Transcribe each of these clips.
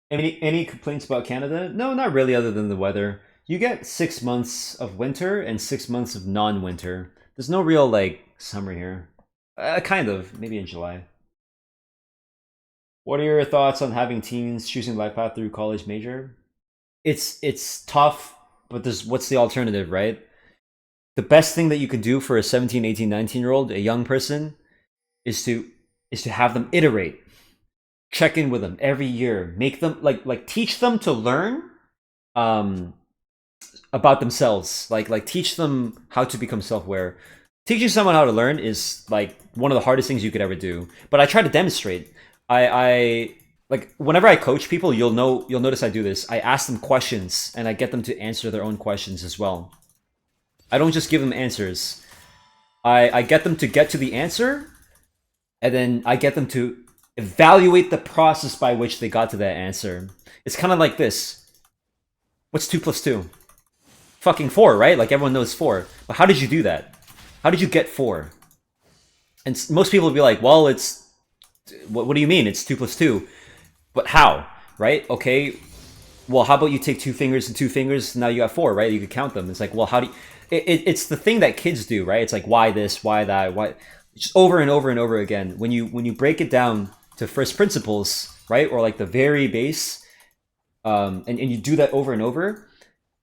Any complaints about Canada? No, not really, other than the weather. You get 6 months of winter and 6 months of non-winter. There's no real like summer here. Kind of, maybe in July. What are your thoughts on having teens choosing life path through college major? It's tough, but there's what's the alternative, right? The best thing that you could do for a 17, 18, 19 year old, a young person, is to have them iterate. Check in with them every year. Make them like teach them to learn um about themselves. Like teach them how to become self-aware. Teaching someone how to learn is like one of the hardest things you could ever do. But I try to demonstrate. I like whenever I coach people, you'll notice I do this. I ask them questions and I get them to answer their own questions as well. I don't just give them answers. I get them to get to the answer, and then I get them to evaluate the process by which they got to that answer. It's kind of like this. What's 2 plus 2? Fucking 4, right? Like everyone knows 4. But how did you do that? How did you get 4? And most people will be like, well, it's. What do you mean? It's 2 plus 2. But how? Right? Okay. Well, how about you take 2 fingers and 2 fingers? Now you got 4, right? You could count them. It's like, well, how do you. It's the thing that kids do, right? It's like, why this? Why that? Why. Just over and over and over again. When you break it down to first principles, right? Or like the very base, and you do that over and over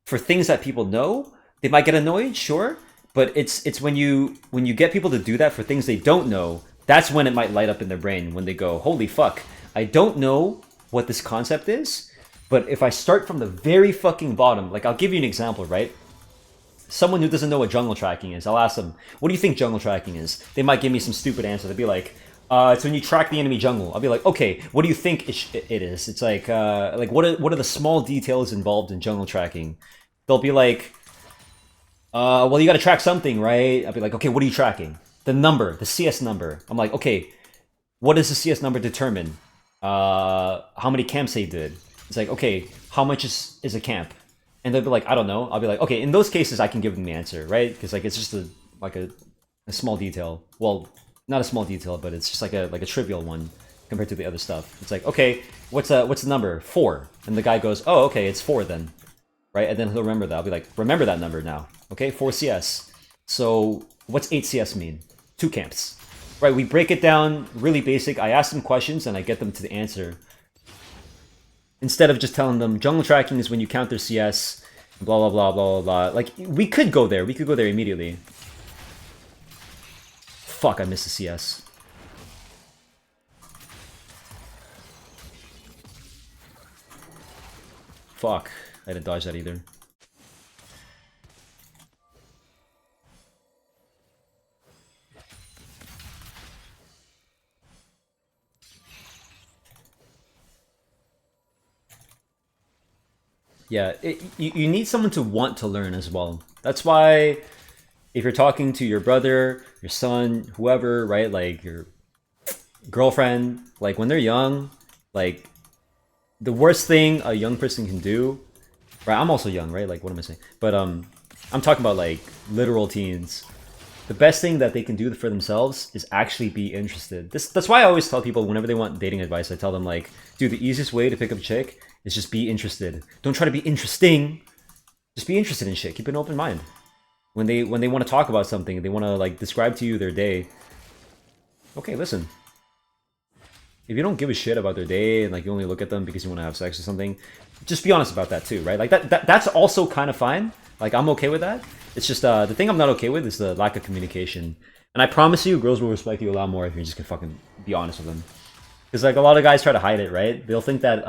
for things that people know, they might get annoyed, sure, but it's when you get people to do that for things they don't know, that's when it might light up in their brain when they go, holy fuck, I don't know what this concept is, but if I start from the very fucking bottom, like I'll give you an example, right? Someone who doesn't know what jungle tracking is, I'll ask them, what do you think jungle tracking is? They might give me some stupid answer. They'll be like, it's when you track the enemy jungle. I'll be like, okay, what do you think it is? It's like what are the small details involved in jungle tracking? They'll be like, well, you got to track something, right? I'll be like, okay, what are you tracking? The number, the CS number. I'm like, okay, what does the CS number determine? How many camps they did? It's like, okay, how much is a camp? And they'll be like, I don't know. I'll be like, okay, in those cases, I can give them the answer, right? Because like it's just a small detail. Well, not a small detail, but it's just like a trivial one compared to the other stuff. It's like, okay, what's the number? 4. And the guy goes, oh, okay, it's 4 then, right? And then he'll remember that. I'll be like, remember that number now, okay? 4 CS. So what's 8 CS mean? 2 camps, right? We break it down really basic. I ask them questions and I get them to the answer instead of just telling them jungle tracking is when you count their CS, blah blah blah blah blah blah. Like we could go there. We could go there immediately. Fuck, I missed the CS. Fuck, I didn't dodge that either. Yeah, you need someone to want to learn as well. That's why if you're talking to your brother, your son, whoever, right, like your girlfriend, like when they're young, like the worst thing a young person can do, right? I'm also young, right? Like what am I saying? But I'm talking about like literal teens. The best thing that they can do for themselves is actually be interested. That's why I always tell people whenever they want dating advice, I tell them like, dude, the easiest way to pick up a chick is just be interested. Don't try to be interesting. Just be interested in shit. Keep an open mind. When they want to talk about something, they want to like describe to you their day. Okay, listen. If you don't give a shit about their day and like you only look at them because you want to have sex or something, just be honest about that too, right? Like that's also kind of fine. Like I'm okay with that. It's just the thing I'm not okay with is the lack of communication. And I promise you, girls will respect you a lot more if you just can fucking be honest with them. Because like a lot of guys try to hide it, right? They'll think that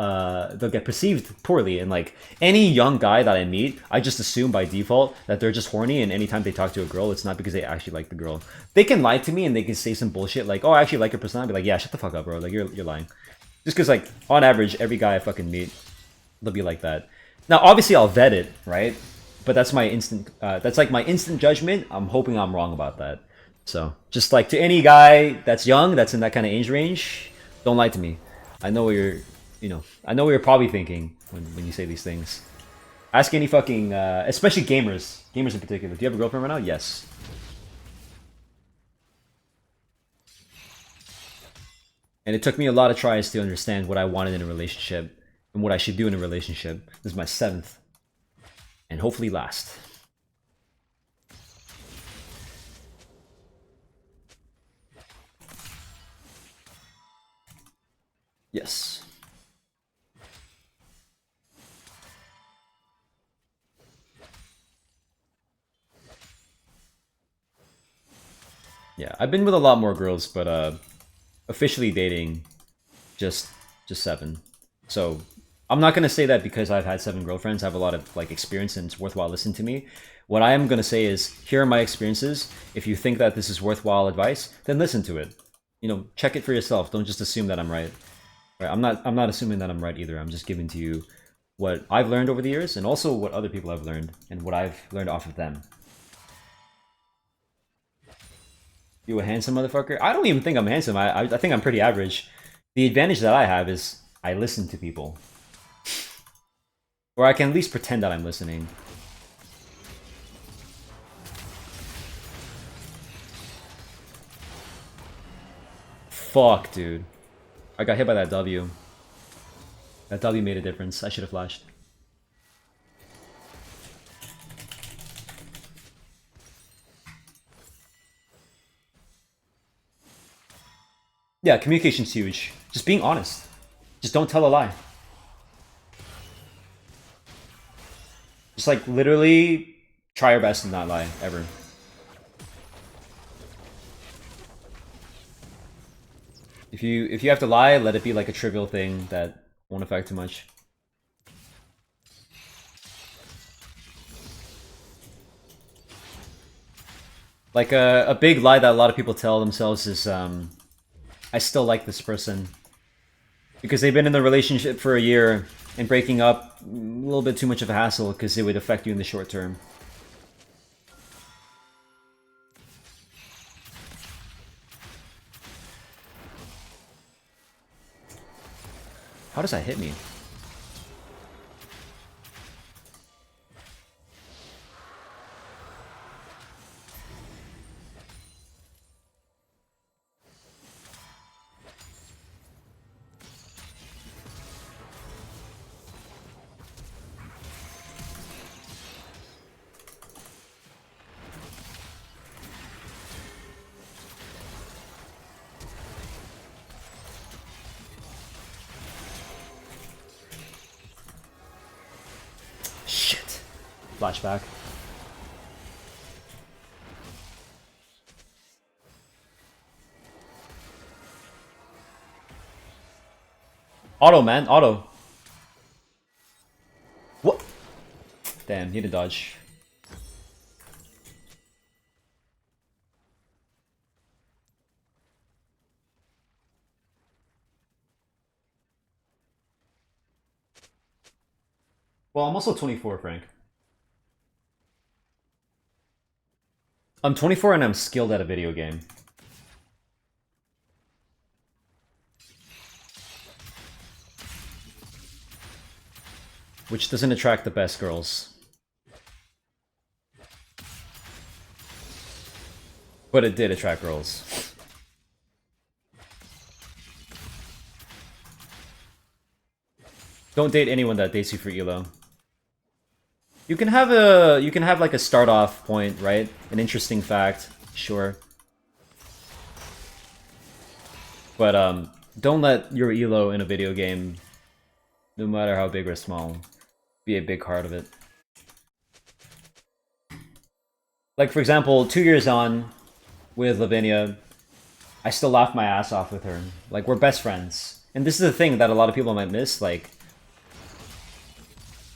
they'll get perceived poorly, and like any young guy that I meet, I just assume by default that they're just horny, and anytime they talk to a girl, it's not because they actually like the girl. They can lie to me and they can say some bullshit like, "Oh, I actually like your personality." I'll be like, "Yeah, shut the fuck up, bro. Like you're lying." Just because like on average, every guy I fucking meet, they'll be like that. Now, obviously, I'll vet it, right? But that's my instant. That's like my instant judgment. I'm hoping I'm wrong about that. So just like to any guy that's young, that's in that kind of age range, don't lie to me. I know what I know what you're probably thinking when you say these things. Ask any fucking, especially gamers in particular. Do you have a girlfriend right now? Yes. And it took me a lot of tries to understand what I wanted in a relationship. and what I should do in a relationship. This is my 7th, and hopefully last. Yes. Yeah, I've been with a lot more girls, but officially dating just 7. So I'm not gonna say that because I've had 7 girlfriends. I have a lot of like experience and it's worthwhile listening to me. What I am gonna say is, here are my experiences. If you think that this is worthwhile advice, then listen to it. You know, check it for yourself. Don't just assume that I'm right. Right? I'm not assuming that I'm right either. I'm just giving to you what I've learned over the years and also what other people have learned and what I've learned off of them. You a handsome motherfucker? I don't even think I'm handsome. I think I'm pretty average. The advantage that I have is I listen to people. Or I can at least pretend that I'm listening. Fuck, dude. I got hit by that W. That W made a difference. I should have flashed. Yeah, communication's huge. Just being honest. Just don't tell a lie. Just like literally try your best to not lie, ever. If you have to lie, let it be like a trivial thing that won't affect too much. Like a big lie that a lot of people tell themselves is I still like this person. Because they've been in the relationship for a year and breaking up a little bit too much of a hassle because it would affect you in the short term. How does that hit me? Shit. Flashback. Auto, man. Auto. What? Damn, he didn't dodge. Well, I'm also 24, Frank. I'm 24 and I'm skilled at a video game. Which doesn't attract the best girls. But it did attract girls. Don't date anyone that dates you for elo. You can have like a start off point, right? An interesting fact, sure. But don't let your elo in a video game, no matter how big or small, be a big part of it. Like for example, 2 years on with Lavinia, I still laugh my ass off with her. Like we're best friends. And this is the thing that a lot of people might miss, like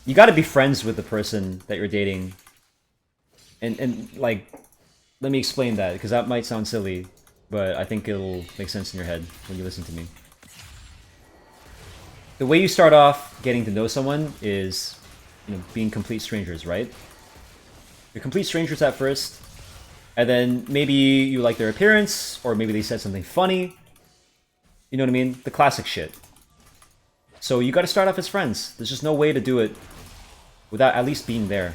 you gotta be friends with the person that you're dating. And like, let me explain that, because that might sound silly, but I think it'll make sense in your head when you listen to me. The way you start off getting to know someone is, you know, being complete strangers, right? You're complete strangers at first, and then maybe you like their appearance, or maybe they said something funny. You know what I mean? The classic shit. So you gotta start off as friends. There's just no way to do it without at least being there.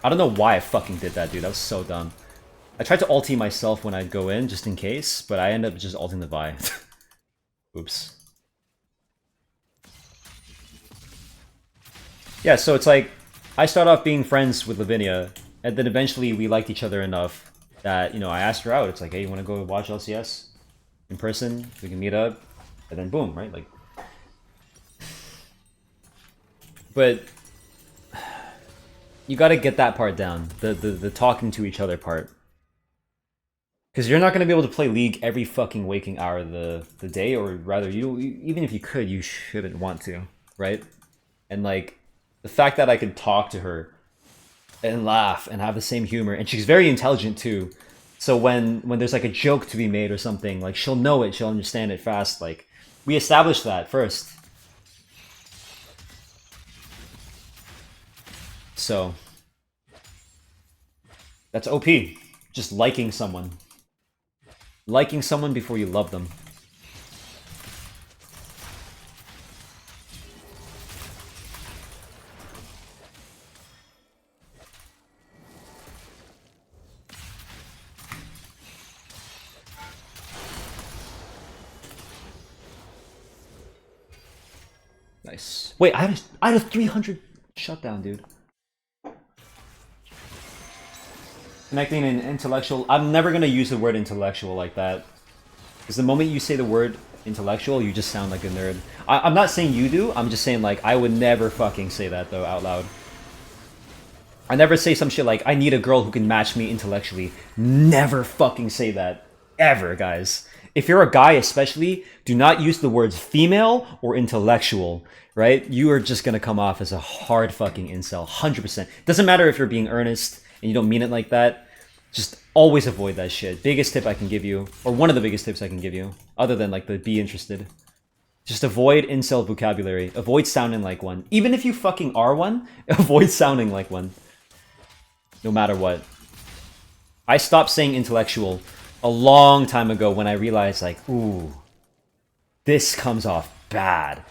I don't know why I fucking did that, dude. That was so dumb. I tried to ulti myself when I'd go in, just in case, but I ended up just ulting the Vi. Oops. Yeah, so it's like, I start off being friends with Lavinia, and then eventually we liked each other enough that, you know, I asked her out. It's like, hey, you want to go watch LCS in person? We can meet up, and then boom, right? Like, but you got to get that part down, the talking to each other part, because you're not going to be able to play League every fucking waking hour of the day, or rather, even if you could, you shouldn't want to, right? And like, the fact that I could talk to her and laugh and have the same humor, and she's very intelligent too. So when there's like a joke to be made or something, like she'll know it, she'll understand it fast. Like, we established that first. So that's OP. Just liking someone. Liking someone before you love them. Nice. Wait, I had a 300 shutdown, dude. Connecting an intellectual. I'm never gonna use the word intellectual like that. Because the moment you say the word intellectual, you just sound like a nerd. I'm not saying you do, I'm just saying, like, I would never fucking say that, though, out loud. I never say some shit like, I need a girl who can match me intellectually. Never fucking say that. Ever, guys. If you're a guy especially, do not use the words female or intellectual, right? You are just gonna come off as a hard fucking incel, 100%. Doesn't matter if you're being earnest and you don't mean it like that. Just always avoid that shit. Biggest tip I can give you, or one of the biggest tips I can give you, other than like the be interested. Just avoid incel vocabulary. Avoid sounding like one. Even if you fucking are one, avoid sounding like one. No matter what. I stopped saying intellectual a long time ago when I realized, like, ooh, this comes off bad.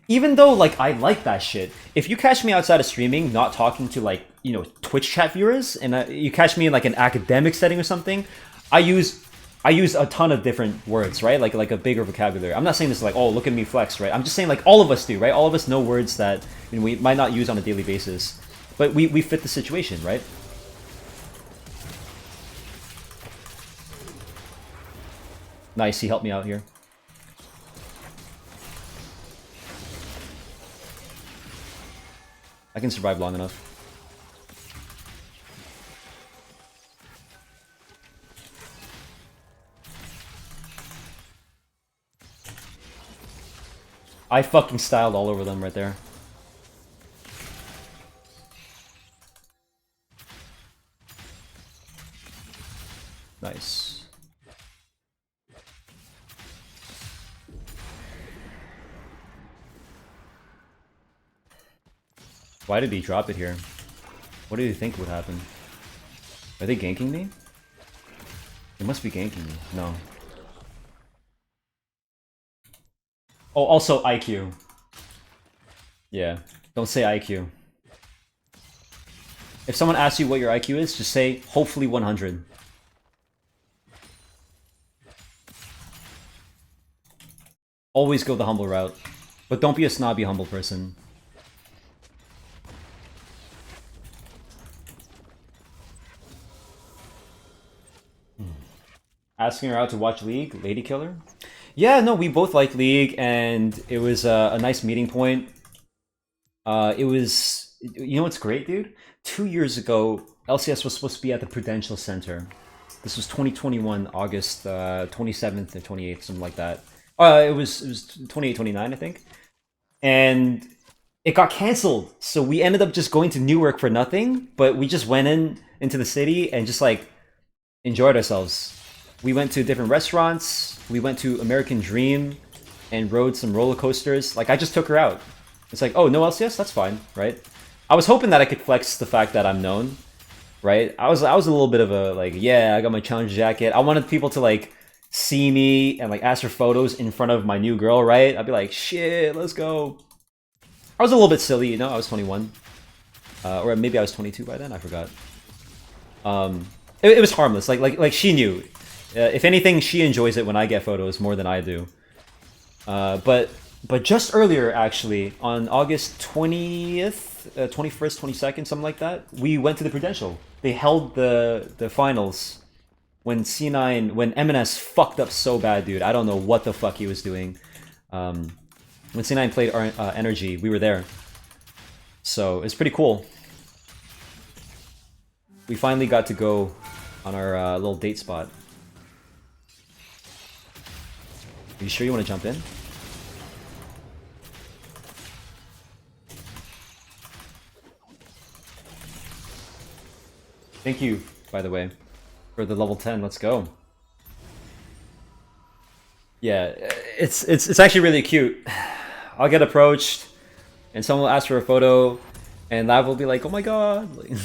Even though, like, I like that shit. If you catch me outside of streaming, not talking to, like, you know, Twitch chat viewers, and you catch me in, like, an academic setting or something, I use a ton of different words, right? Like a bigger vocabulary. I'm not saying this like, oh, look at me flex, right? I'm just saying, like, all of us do, right? All of us know words that, you know, we might not use on a daily basis. But we fit the situation, right? Nice, he helped me out here. I can survive long enough. I fucking styled all over them right there. Nice. Why did he drop it here? What do you think would happen? Are they ganking me? They must be ganking me. No. Oh, also IQ. Yeah. Don't say IQ. If someone asks you what your IQ is, just say, hopefully 100. Always go the humble route. But don't be a snobby humble person. Asking her out to watch League, Lady Killer? Yeah, no, we both like League, and it was a nice meeting point. It was, you know what's great, dude? 2 years ago, LCS was supposed to be at the Prudential Center. This was 2021, August 27th or 28th, something like that. It was 28, 29, I think. And it got canceled, so we ended up just going to Newark for nothing, but we just went into the city and just, like, enjoyed ourselves. We went to different restaurants, we went to American Dream, and rode some roller coasters. Like, I just took her out. It's like, oh, no LCS? That's fine, right? I was hoping that I could flex the fact that I'm known, right? I was a little bit of a, like, yeah, I got my challenge jacket. I wanted people to, like, see me and, like, ask for photos in front of my new girl, right? I'd be like, shit, let's go. I was a little bit silly, you know? I was 21. Or maybe I was 22 by then. I forgot. It was harmless. Like she knew. If anything, she enjoys it when I get photos more than I do. But just earlier, actually, on August 20th, 21st, 22nd, something like that, we went to the Prudential. They held the finals when when M&S fucked up so bad, dude. I don't know what the fuck he was doing. When C9 played Energy, we were there. So it's pretty cool. We finally got to go on our little date spot. Are you sure you want to jump in? Thank you, by the way, for the level 10. Let's go. Yeah, it's actually really cute. I'll get approached, and someone will ask for a photo, and Lav will be like, "Oh my god," and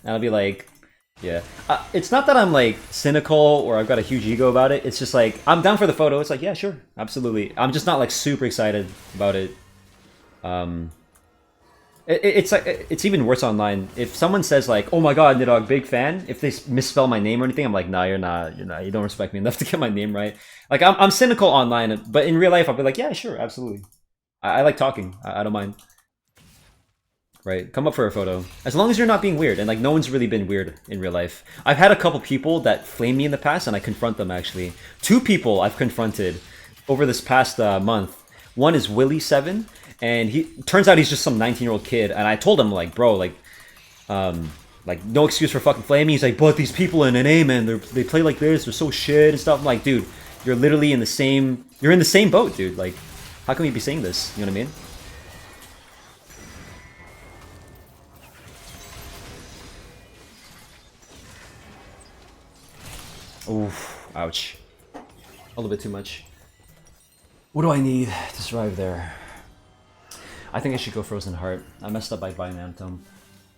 I'll be like, "Yeah." It's not that I'm like cynical or I've got a huge ego about it. It's just like I'm down for the photo. It's like, yeah, sure, absolutely. I'm just not like super excited about it. It's like it's even worse online. If someone says like, "Oh my god, Nidog, big fan," if they misspell my name or anything, I'm like, "Nah, you're not. You're not. You don't respect me enough to get my name right." Like I'm cynical online, but in real life, I'll be like, "Yeah, sure, absolutely." I like talking. I don't mind. Right, come up for a photo. As long as you're not being weird, and like no one's really been weird in real life. I've had a couple people that flame me in the past, and I confront them actually. 2 people I've confronted over this past month. One is Willie7, and he turns out he's just some 19-year-old kid, and I told him like, bro, like no excuse for fucking flaming. He's like, but these people in NA, man, they play like this, they're so shit and stuff. I'm like, dude, you're literally in the same boat, dude. Like, how can we be saying this? You know what I mean? Oof, ouch. A little bit too much. What do I need to survive there? I think I should go Frozen Heart. I messed up by buying Anthem.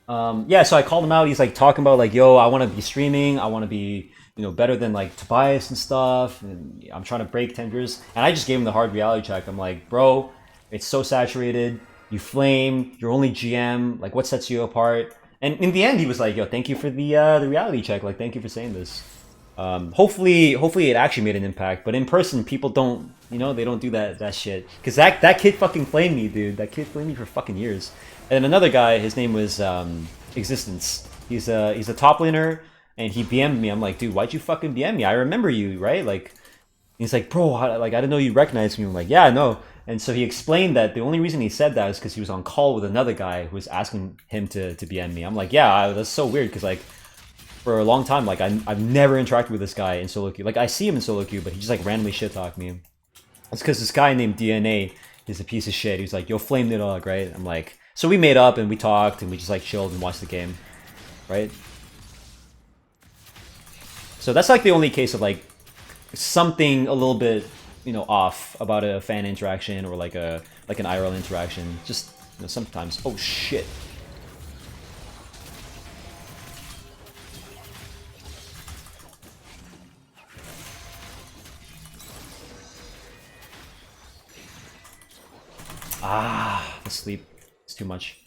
Yeah, so I called him out. He's like talking about like, yo, I want to be streaming. I want to be, better than like Tobias and stuff. And I'm trying to break 10 years. And I just gave him the hard reality check. I'm like, bro, it's so saturated. You flame. You're only GM. Like, what sets you apart? And in the end, he was like, yo, thank you for the reality check. Like, thank you for saying this. Hopefully it actually made an impact. But in person, people don't, they don't do that shit. Because that kid fucking flamed me, dude. That kid flamed me for fucking years. And another guy, his name was Existence. He's a top laner, and he BM'd me. I'm like, dude, why'd you fucking BM me? I remember you, right? Like, he's like, bro, I didn't know you recognized me. I'm like, yeah, I know. And so he explained that the only reason he said that is because he was on call with another guy who was asking him to BM me. I'm like, yeah, that's so weird because like, for a long time, like I've never interacted with this guy in solo queue. Like I see him in solo queue, but he just like randomly shit talk me. It's because this guy named DNA is a piece of shit. He's like, yo, flame the dog, right? I'm like, so we made up and we talked and we just like chilled and watched the game, right? So that's like the only case of like something a little bit, off about a fan interaction or like an IRL interaction. Just sometimes. Oh shit. Ah, the sleep. It's too much.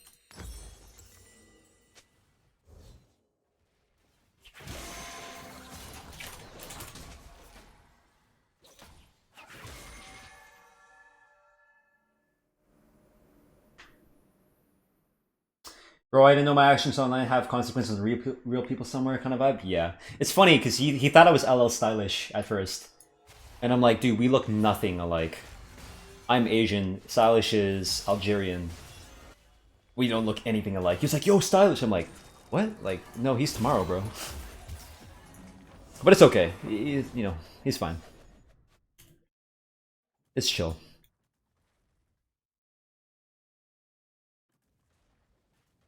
Bro, I didn't know my actions online have consequences on real people somewhere kind of vibe. Yeah. It's funny because he thought I was LL stylish at first. And I'm like, dude, we look nothing alike. I'm Asian. Stylish is Algerian. We don't look anything alike. He's like, yo, Stylish. I'm like, what? Like, no, he's tomorrow, bro. But it's okay. He's fine. It's chill.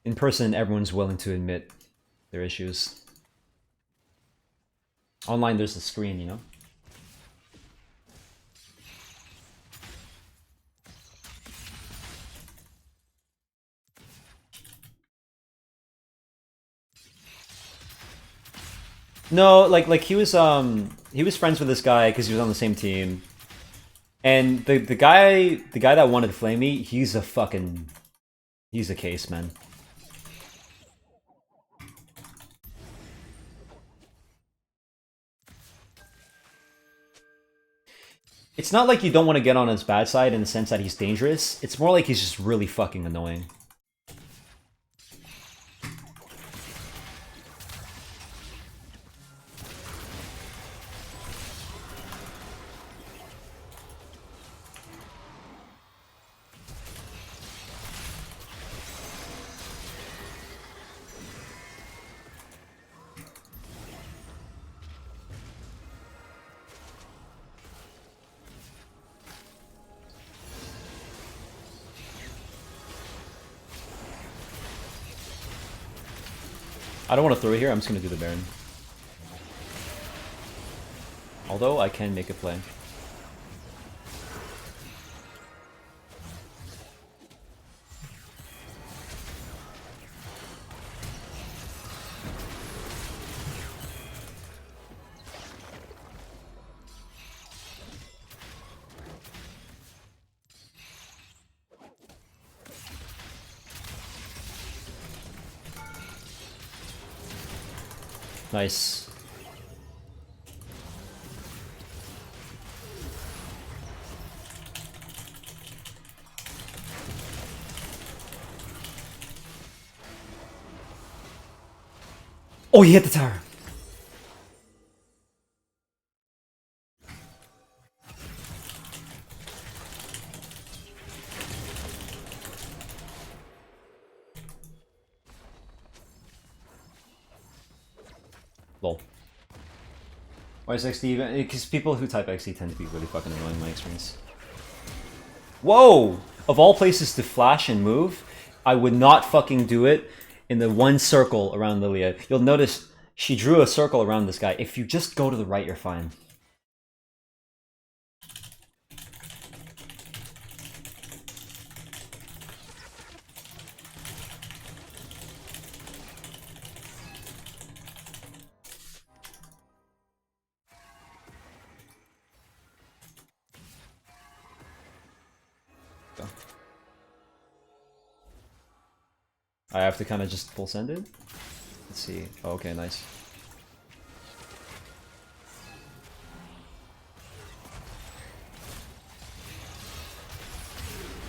In person, everyone's willing to admit their issues. Online, there's a screen, No, like he was friends with this guy because he was on the same team. And the guy that wanted to flame me, he's a case, man. It's not like you don't want to get on his bad side in the sense that he's dangerous. It's more like he's just really fucking annoying. I don't want to throw it here, I'm just going to do the Baron. Although, I can make a play. Nice. Oh, he hit the tower. Lol. Why is XD even? Because people who type XD tend to be really fucking annoying in my experience. Whoa! Of all places to flash and move, I would not fucking do it in the one circle around Lilia. You'll notice she drew a circle around this guy. If you just go to the right, you're fine. I have to kind of just full send it? Let's see. Oh, okay, nice.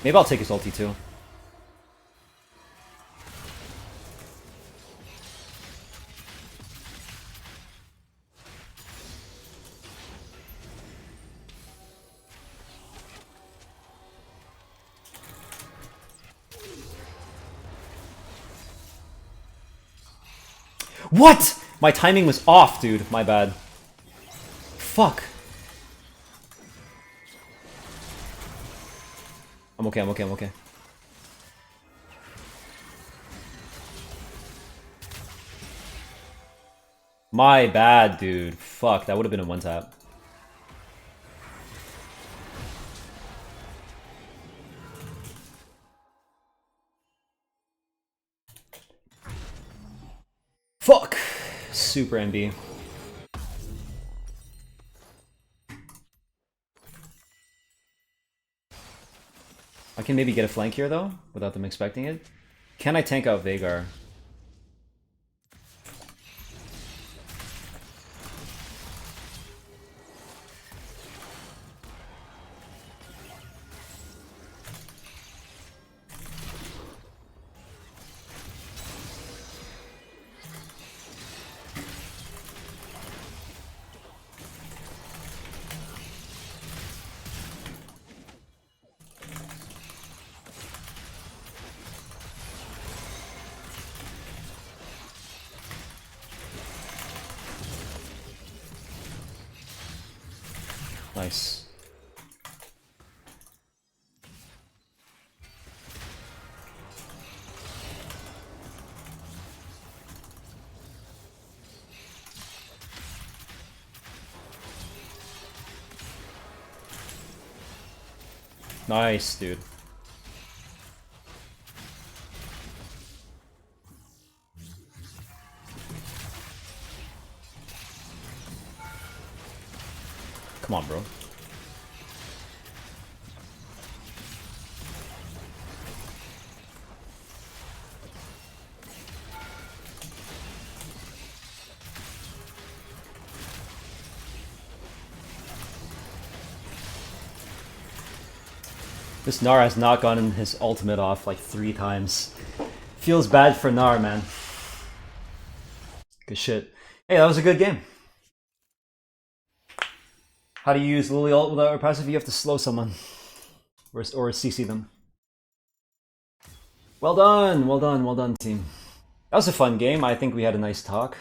Maybe I'll take his ulti too. What? My timing was off, dude. My bad. Fuck. I'm okay, I'm okay, I'm okay. My bad, dude. Fuck, that would have been a one tap. Fuck! Super NB. I can maybe get a flank here, though, without them expecting it. Can I tank out Veigar? Nice. Nice, dude. Come on, bro. This Nar has not gotten his ultimate off like 3 times. Feels bad for Nar, man. Good shit. Hey, that was a good game. How do you use Lily ult without her passive? You have to slow someone. Or CC them. Well done, team. That was a fun game. I think we had a nice talk.